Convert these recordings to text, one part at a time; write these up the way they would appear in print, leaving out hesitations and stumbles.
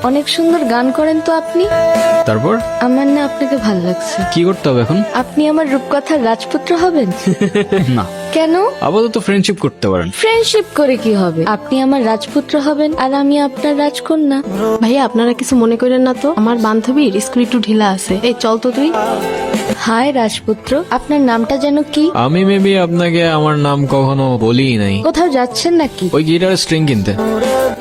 অনেক সুন্দর গান করেন তো আপনি। তারপর আমার না আপনাকে ভাল লাগছে। কি করতে হবে এখন? আপনি আমার রূপকথার রাজপুত্র হবেন। না, কেন? আপাতত ফ্রেন্ডশিপ করতে পারেন। ফ্রেন্ডশিপ করে কি হবে? আপনি আমার রাজপুত্র হবেন আর আমি আপনার রাজকন্যা। ভাইয়া আপনারা কিছু মনে করেন না তো, আমার বান্ধবীর স্কুল একটু ঢিলা আছে, এই চল তো তুই। হায় রাজপুত্র, আপনার নামটা যেন কি? আমি মেবি আপনাকে আমার নাম কখনো বলি নাই। কোথাও যাচ্ছেন নাকি? ওই গিটারের স্ট্রিং কিনতে।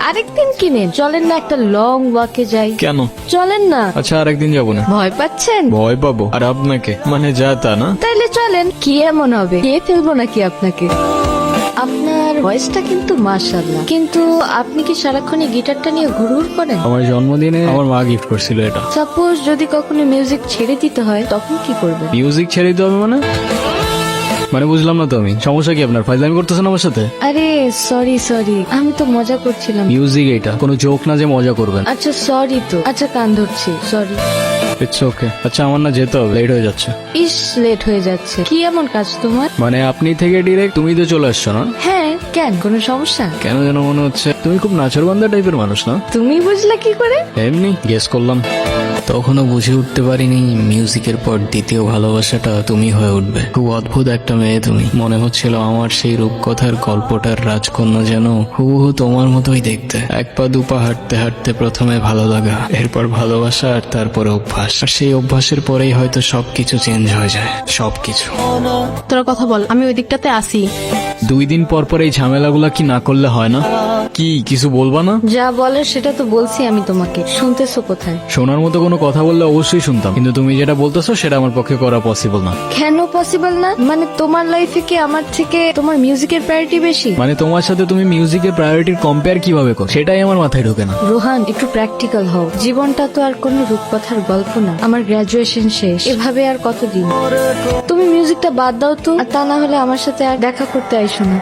আরেকদিন কিনেন, চলেন না একটা লং ওয়াকে যাই। কেন? চলেন না। আচ্ছা আরেকদিন যাবো না। ভয় পাচ্ছেন? ভয় পাবো? আর আপনাকে মানে যা তা না। তাইলে চলেন। কি এমন হবে, কে ফেলবো নাকি আপনাকে? আপনার ভয়েসটা কিন্তু মাশাআল্লাহ, কিন্তু আপনি কি সারাক্ষণ এই গিটারটা নিয়ে ঘুরঘুর করেন? আমার জন্মদিনে আমার মা গিফট করছিল এটা। সাপোজ যদি কখনো মিউজিক ছেড়ে দিতে হয় তখন কি করবেন? মিউজিক ছেড়ে দিতে হবে মানে বুঝলাম না তো আমি। সমস্যা কি আপনার? ফাইজলামি করতেছেন আমার সাথে? আরে সরি, আমি তো মজা করছিলাম। মিউজিক এটা কোনো জোক না যে মজা করবেন। আচ্ছা সরি তো, আচ্ছা কান ধরছি, সরি। It's okay. আচ্ছা আমার না যেতে হবে, লেট হয়ে যাচ্ছে। ইস, লেট হয়ে যাচ্ছে। কি এমন কাজ তোমার? মানে আপনি থেকে ডিরেক্ট তুমি তো চলে আসছো না? হ্যাঁ, কেন, কোনো সমস্যা? কেন যেন মনে হচ্ছে তুমি খুব নাচরবান্ধা টাইপের মানুষ না? তুমি বুঝলে কি করে? এমনি গেস করলাম। তখনও বুঝে উঠতে পারিনি মিউজিকের পর দ্বিতীয় ভালোবাসাটা তুমি হয়ে উঠবে। খুব অদ্ভুত একটা মেয়ে তুমি। মনে হচ্ছিল আমার সেই রূপকথার গল্পটার রাজকন্যা যেন হুবহু তোমার মতোই দেখতে। এক পা দুপা হাঁটতে হাঁটতে প্রথমে ভালো লাগা, এরপর ভালোবাসা, আর তারপরে অভ্যাস। আর সেই অভ্যাসের পরেই হয়তো সবকিছু চেঞ্জ হয়ে যায়, সবকিছু। তোরা কথা বল, আমি ওই দিকটাতে আসি। 2 দিন পর পর এই ঝামেলাগুলা কি না করলে হয় না? কি কিছু বলবা না? যা বলার সেটা তো বলছি আমি তোমাকে, শুনতেছো কোথায়? শোনার মতো কোনো কথা বললে অবশ্যই শুনতাম, কিন্তু তুমি যেটা বলতেছো সেটা আমার পক্ষে করা পসিবল না। কেন পসিবল না? মানে তোমার লাইফে কি আমার থেকে তোমার মিউজিকের প্রায়োরিটি বেশি? মানে তোমার সাথে তুমি মিউজিকের প্রায়োরিটির কম্পেয়ার কিভাবে করো সেটাই আমার মাথায় ঢোকে না। রোহান, একটু প্র্যাকটিক্যাল হও। জীবনটা তো আর কোনো রূপকথার গল্প না। আমার গ্রাজুয়েশন শেষ, এভাবে আর কতদিন? তুমি মিউজিকটা বাদ দাও তো, আর তা না হলে আমার সাথে আর দেখা করতে আইসো না।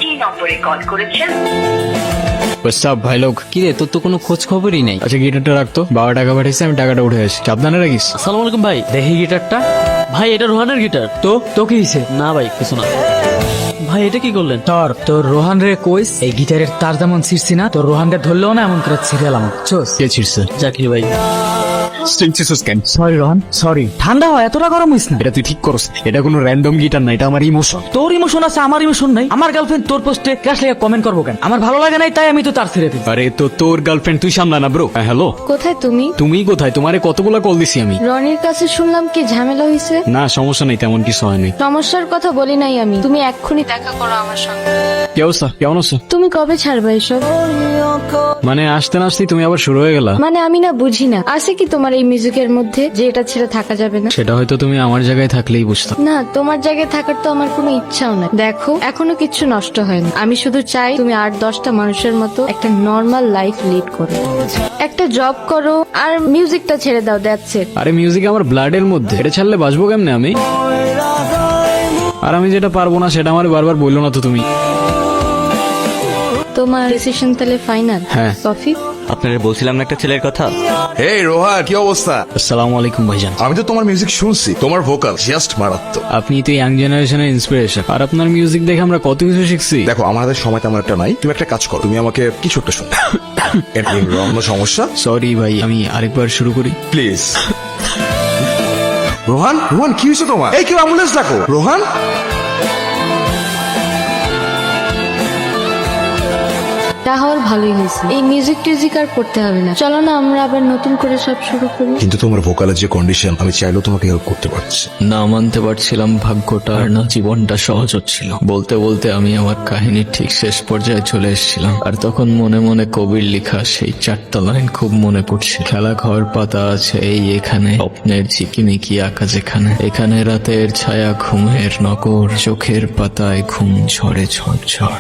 যে নম্বরে কল করেছেন সব ভাই লোক। কি রে, তোর তো কোনো খোঁজ খবরই নেই। আচ্ছা গিটারটা রাখতো, বাবা টাকা পাঠিয়েছে, আমি টাকাটা উঠে আসি। সাবধানে রাখিস। আসসালামু আলাইকুম ভাই, দেখি গিটারটা। ভাই এটা রোহানের গিটার। তো কি হয়েছে? না ভাই কিছু না। ভাই এটা কি করলেন? তোর রোহান রে কইস এই গিটারের তার যেমন ছিড়ছি না, তোর রোহানকে ধরলেও না এমন করে ছিড়াল আমার। কে ছিড়ছে? জাকির ভাই। Sorry Rohan, sorry. ঠান্ডা হয়, এতটা গরম হইস না। এটা তুই ঠিক করস। এটা কোনো র্যান্ডম গিটার না, এটা আমার ইমোশন। তোর ইমোশন আছে, আমার ইমোশন নাই। আমার গার্লফ্রেন্ড তোর পোস্টে ক্রাশ লেগে কমেন্ট করবো কেন? আমার ভালো লাগে নাই তাই আমি তো তার ছেড়ে দিই। আরে তো তোর গার্লফ্রেন্ড তুই সামলা না ব্রো। হ্যালো, কোথায় তুমি? তুমি কোথায়? তোমারে কতগুলা কল দিছি আমি। রনির কাছে শুনলাম কি ঝামেলা হয়েছে। না সমস্যা নেই, তেমন কিছু হয়নি। সমস্যার কথা বলি নাই আমি, তুমি এক্ষুনি দেখা করো আমার সঙ্গে। কি অবস্থা, কেমন আছো? তুমি কবে ছাড়বে এসব? মানে আসতে না আসতেই তুমি আবার শুরু হয়ে গেলা। মানে আমি না বুঝি না, আছে কি তোমার এই মিউজিকের মধ্যে যে এটা ছেড়ে থাকা যাবে না? সেটা হয়তো তুমি আমার জায়গায় থাকলেই বুঝতাম। না, তোমার জায়গায় থাকার তো আমার কোনো ইচ্ছাও নাই। দেখো, এখনো কিচ্ছু নষ্ট হয়নি। আমি শুধু চাই তুমি 8-10টা মানুষের মতো একটা নর্মাল লাইফ লিড করো, একটা জব করো, আর মিউজিকটা ছেড়ে দাও। That's it. আরে মিউজিক আমার ব্লাডের মধ্যে, এটা ছাড়লে বাঁচবো কেমনে আমি? আর আমি যেটা পারবো না সেটা আমার বারবার বললো না তো তুমি। তোমার ডিসিশন তাহলে ফাইনাল? হ্যাঁ। কফি? আপনারা বলছিলাম না একটা ছেলের কথা। এই রোহান, কি অবস্থা? আসসালামু আলাইকুম ভাইজান। আমি তো তোমার মিউজিক শুনছি, তোমার ভোকাল জাস্ট মারাত্মক। আপনি তো ইয়াং জেনারেশনের ইন্সপিরেশন, আর আপনার মিউজিক দেখে আমরা কত কিছু শিখছি। দেখো আমার হাতে সময় তেমন একটা নাই, তুমি একটা কাজ করো, তুমি আমাকে কিছু একটা শোনো। কোনো সমস্যা? সরি ভাই, আমি আরেকবার শুরু করি প্লিজ। রোহান, রোহান কি হয়েছে তোমার? এই কেউ অ্যাম্বুলেন্স ডাকো। রোহান, তাহলে ভালোই হয়েছে। এই মিউজিক টিউজিক আর করতে হবে না। চলো না আমরা আবার নতুন করে সব শুরু করি। কিন্তু তোমার ভোকালের যে কন্ডিশন, আমি চাইলেও তোমাকে হেল্প করতে পারছি। না মানতে পারছিলাম ভাগ্যটা, আর না জীবনটা সহজ হচ্ছিল। বলতে বলতে আমি আমার কাহিনীর ঠিক শেষ পর্যায়ে চলে এসেছিলাম, আর তখন মনে মনে কবির লেখা সেই 4টা লাইন খুব মনে পড়ছে। খেলা ঘর পাতা আছে এই এখানে, স্বপ্নের ঝিকিমিকি আঁকা যেখানে, এখানে রাতের ছায়া ঘুমের নগর, চোখের পাতায় ঘুম ঝরে ঝড় ঝড়।